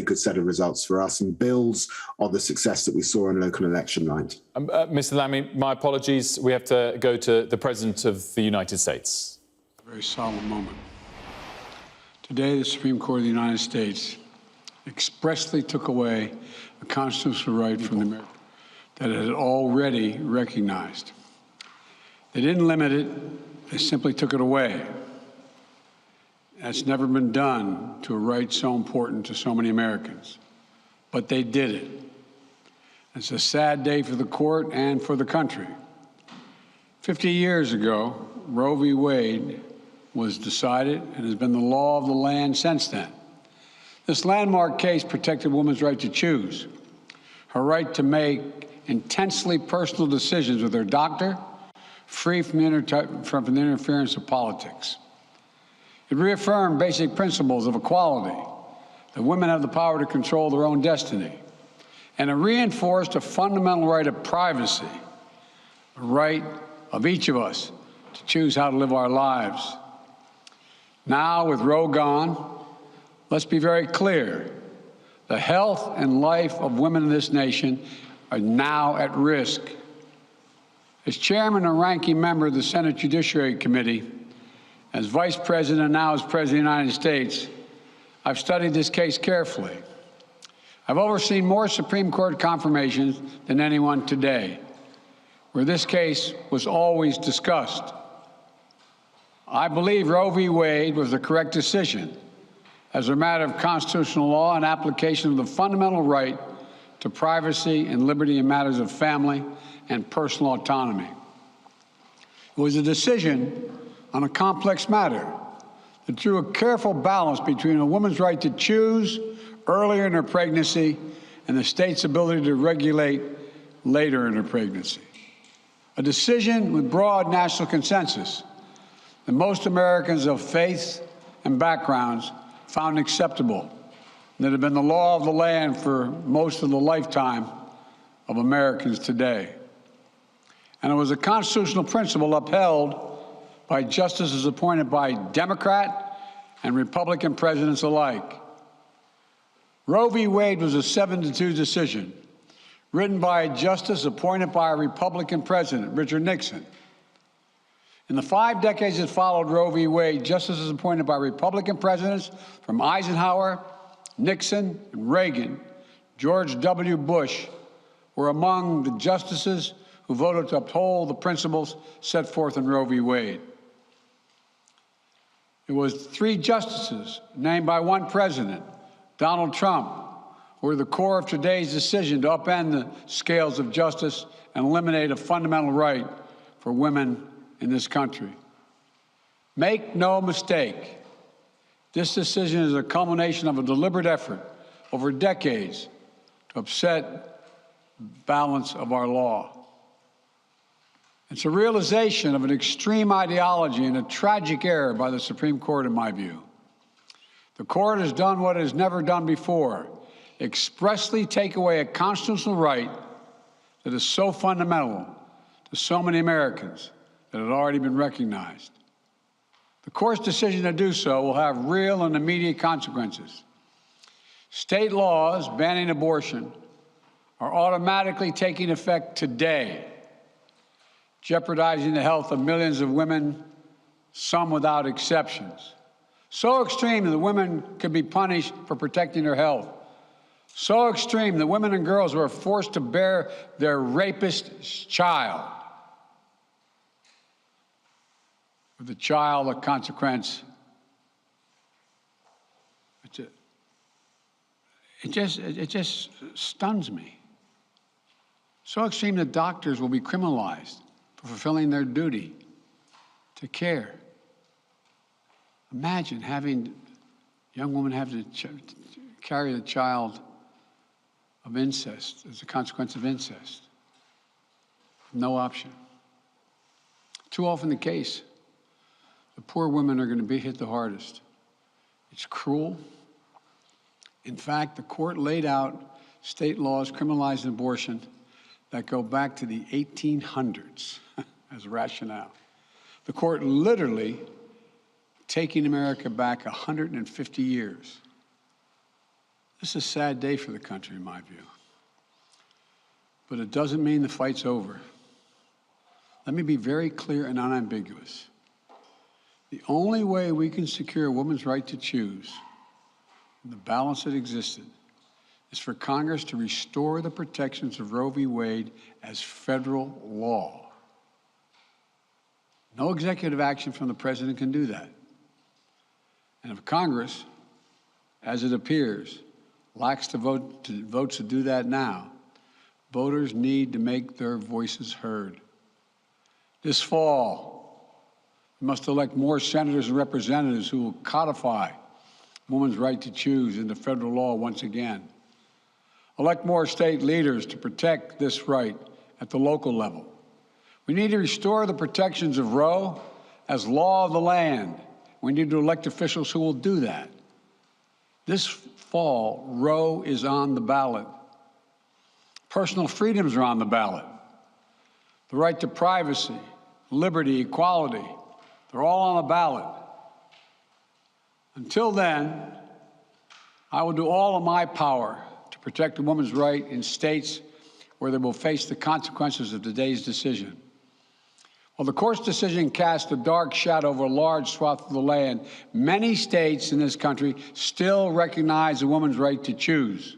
good set of results for us and builds on the success that we saw on local election night. Mr. Lammy, my apologies. We have to go to the President of the United States. A very solemn moment. Today, the Supreme Court of the United States expressly took away a constitutional right from the American that it had already recognized. They didn't limit it, they simply took it away. That's never been done to a right so important to so many Americans. But they did it. It's a sad day for the court and for the country. 50 years ago, Roe v. Wade was decided and has been the law of the land since then. This landmark case protected women's right to choose, her right to make intensely personal decisions with her doctor, free from the interference of politics. It reaffirmed basic principles of equality, that women have the power to control their own destiny, and it reinforced a fundamental right of privacy, a right of each of us to choose how to live our lives. Now, with Roe gone, let's be very clear. The health and life of women in this nation are now at risk. As chairman and ranking member of the Senate Judiciary Committee, as Vice President and now as President of the United States, I've studied this case carefully. I've overseen more Supreme Court confirmations than anyone today, where this case was always discussed. I believe Roe v. Wade was the correct decision as a matter of constitutional law and application of the fundamental right to privacy and liberty in matters of family and personal autonomy. It was a decision on a complex matter that drew a careful balance between a woman's right to choose earlier in her pregnancy and the state's ability to regulate later in her pregnancy. A decision with broad national consensus that most Americans of faith and backgrounds found acceptable, and that had been the law of the land for most of the lifetime of Americans today. And it was a constitutional principle upheld by justices appointed by Democrat and Republican presidents alike. Roe v. Wade was a 7-2 decision, written by a justice appointed by a Republican president, Richard Nixon. In the 5 decades that followed Roe v. Wade, justices appointed by Republican presidents from Eisenhower, Nixon, and Reagan, George W. Bush, were among the justices who voted to uphold the principles set forth in Roe v. Wade. It was 3 justices named by one president, Donald Trump, who were the core of today's decision to upend the scales of justice and eliminate a fundamental right for women in this country. Make no mistake, this decision is a culmination of a deliberate effort over decades to upset the balance of our law. It's a realization of an extreme ideology and a tragic error by the Supreme Court, in my view. The court has done what it has never done before, expressly take away a constitutional right that is so fundamental to so many Americans that had already been recognized. The court's decision to do so will have real and immediate consequences. State laws banning abortion are automatically taking effect today, jeopardizing the health of millions of women, some without exceptions. So extreme that women could be punished for protecting their health. So extreme that women and girls who are forced to bear their rapist's child, with the child a consequence. It just stuns me. So extreme that doctors will be criminalized for fulfilling their duty to care. Imagine having a young woman have to carry the child of incest as a consequence of incest. No option. Too often the case, the poor women are going to be hit the hardest. It's cruel. In fact, the court laid out state laws criminalizing abortion that go back to the 1800s as rationale. The court literally taking America back 150 years. This is a sad day for the country, in my view. But it doesn't mean the fight's over. Let me be very clear and unambiguous. The only way we can secure a woman's right to choose, in the balance that existed, is for Congress to restore the protections of Roe v. Wade as federal law. No executive action from the president can do that. And if Congress, as it appears, lacks the votes to do that now, voters need to make their voices heard. This fall, we must elect more senators and representatives who will codify women's right to choose into federal law once again. Elect more state leaders to protect this right at the local level. We need to restore the protections of Roe as law of the land. We need to elect officials who will do that. This fall, Roe is on the ballot. Personal freedoms are on the ballot. The right to privacy, liberty, equality, they're all on the ballot. Until then, I will do all of my power to protect a woman's right in states where they will face the consequences of today's decision. While the court's decision cast a dark shadow over a large swath of the land, many states in this country still recognize a woman's right to choose.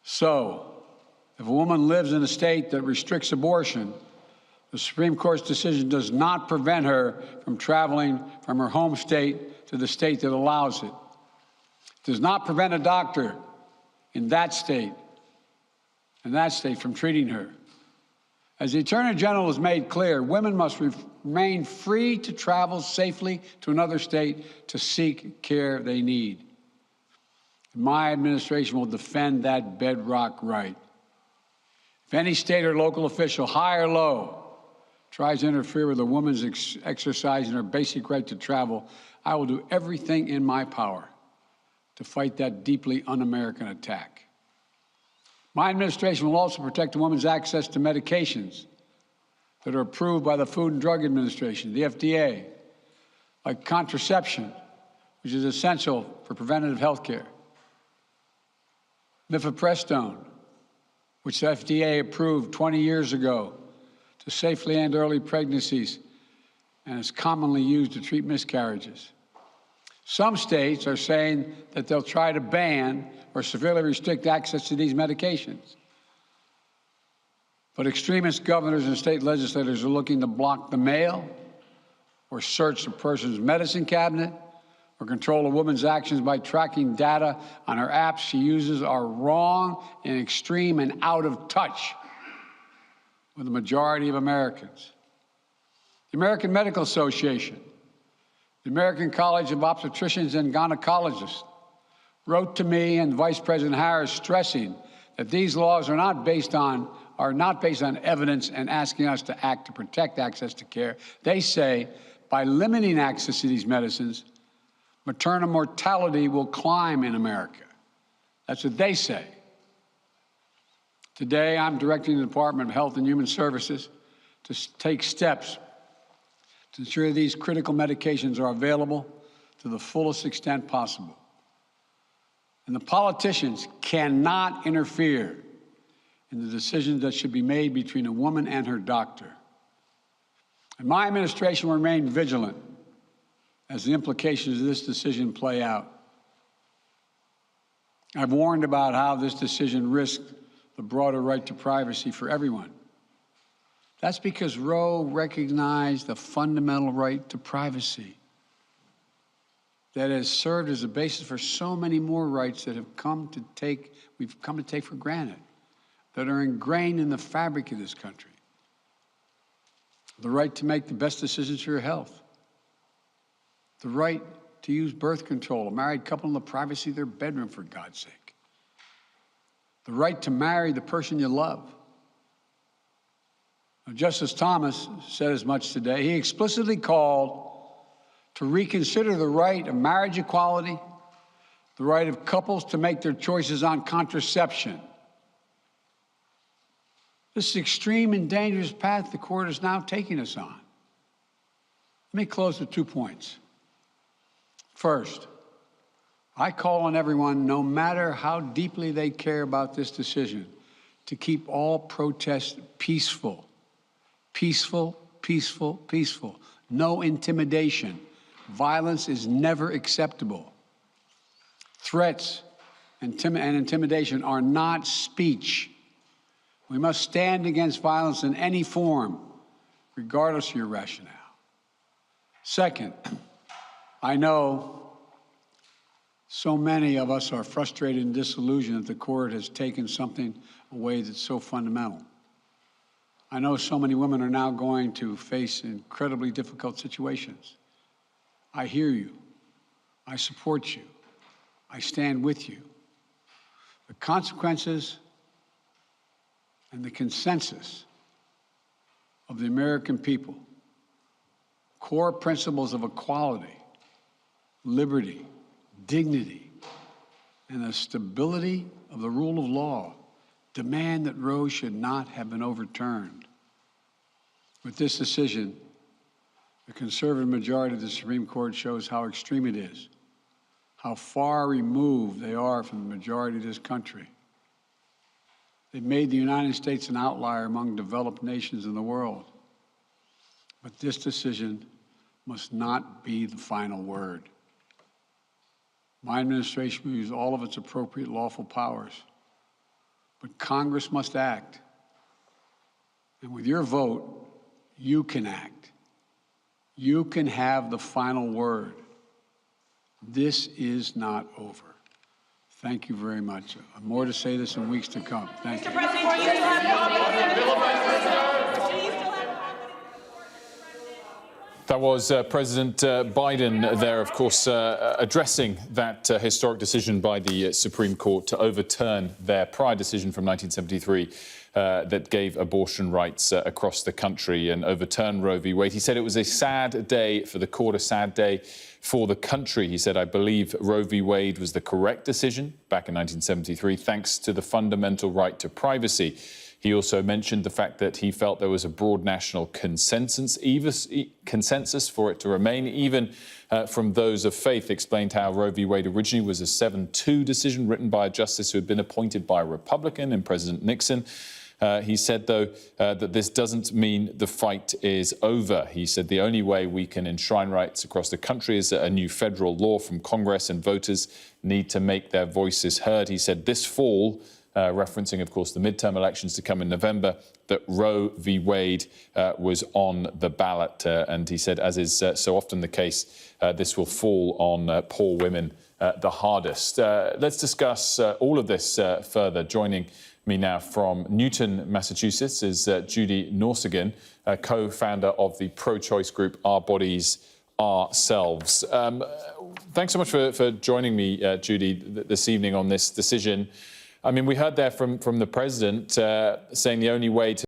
So, if a woman lives in a state that restricts abortion, the Supreme Court's decision does not prevent her from traveling from her home state to the state that allows it. It does not prevent a doctor in that state from treating her. As the Attorney General has made clear, women must remain free to travel safely to another state to seek care they need. My administration will defend that bedrock right. If any state or local official, high or low, tries to interfere with a woman's exercising her basic right to travel, I will do everything in my power to fight that deeply un-American attack. My administration will also protect a woman's access to medications that are approved by the Food and Drug Administration, the FDA, like contraception, which is essential for preventative health care, mifepristone, which the FDA approved 20 years ago to safely end early pregnancies and is commonly used to treat miscarriages. Some states are saying that they'll try to ban or severely restrict access to these medications. But extremist governors and state legislators are looking to block the mail or search a person's medicine cabinet or control a woman's actions by tracking data on her apps she uses are wrong and extreme and out of touch with the majority of Americans. The American Medical Association, the American College of Obstetricians and Gynecologists wrote to me and Vice President Harris stressing that these laws are not based on evidence and asking us to act to protect access to care. They say by limiting access to these medicines, maternal mortality will climb in America. That's what they say. Today, I'm directing the Department of Health and Human Services to take steps to ensure these critical medications are available to the fullest extent possible. And the politicians cannot interfere in the decisions that should be made between a woman and her doctor. And my administration will remain vigilant as the implications of this decision play out. I've warned about how this decision risks the broader right to privacy for everyone. That's because Roe recognized the fundamental right to privacy that has served as a basis for so many more rights that we've come to take for granted, that are ingrained in the fabric of this country. The right to make the best decisions for your health. The right to use birth control, a married couple in the privacy of their bedroom, for God's sake. The right to marry the person you love. Now, Justice Thomas said as much today. He explicitly called to reconsider the right of marriage equality, the right of couples to make their choices on contraception. This is extreme and dangerous path the court is now taking us on. Let me close with 2 points. First, I call on everyone, no matter how deeply they care about this decision, to keep all protests peaceful. Peaceful, peaceful, peaceful. No intimidation. Violence is never acceptable. Threats and intimidation are not speech. We must stand against violence in any form, regardless of your rationale. Second, I know so many of us are frustrated and disillusioned that the court has taken something away that's so fundamental. I know so many women are now going to face incredibly difficult situations. I hear you. I support you. I stand with you. The consequences and the consensus of the American people, core principles of equality, liberty, dignity, and the stability of the rule of law demand that Roe should not have been overturned. With this decision, the conservative majority of the Supreme Court shows how extreme it is, how far removed they are from the majority of this country. They've made the United States an outlier among developed nations in the world. But this decision must not be the final word. My administration will use all of its appropriate lawful powers, but Congress must act. And with your vote, you can act. You can have the final word. This is not over. Thank you very much. More to say this in weeks to come. Thank you. That was President Biden there, of course, addressing that historic decision by the Supreme Court to overturn their prior decision from 1973 that gave abortion rights across the country and overturn Roe v. Wade. He said it was a sad day for the court, a sad day for the country. He said, I believe Roe v. Wade was the correct decision back in 1973, thanks to the fundamental right to privacy. He also mentioned the fact that he felt there was a broad national consensus for it to remain, even from those of faith. Explained how Roe v. Wade originally was a 7-2 decision written by a justice who had been appointed by a Republican in President Nixon. He said, though, that this doesn't mean the fight is over. He said the only way we can enshrine rights across the country is that a new federal law from Congress, and voters need to make their voices heard. He said this fall, referencing, of course, the midterm elections to come in November, that Roe v. Wade was on the ballot. And he said, as is so often the case, this will fall on poor women the hardest. Let's discuss all of this further. Joining me now from Newton, Massachusetts, is Judy Norsigan, co-founder of the pro-choice group Our Bodies, Ourselves. Thanks so much for joining me, Judy, this evening on this decision. I mean, we heard there from the president saying the only way to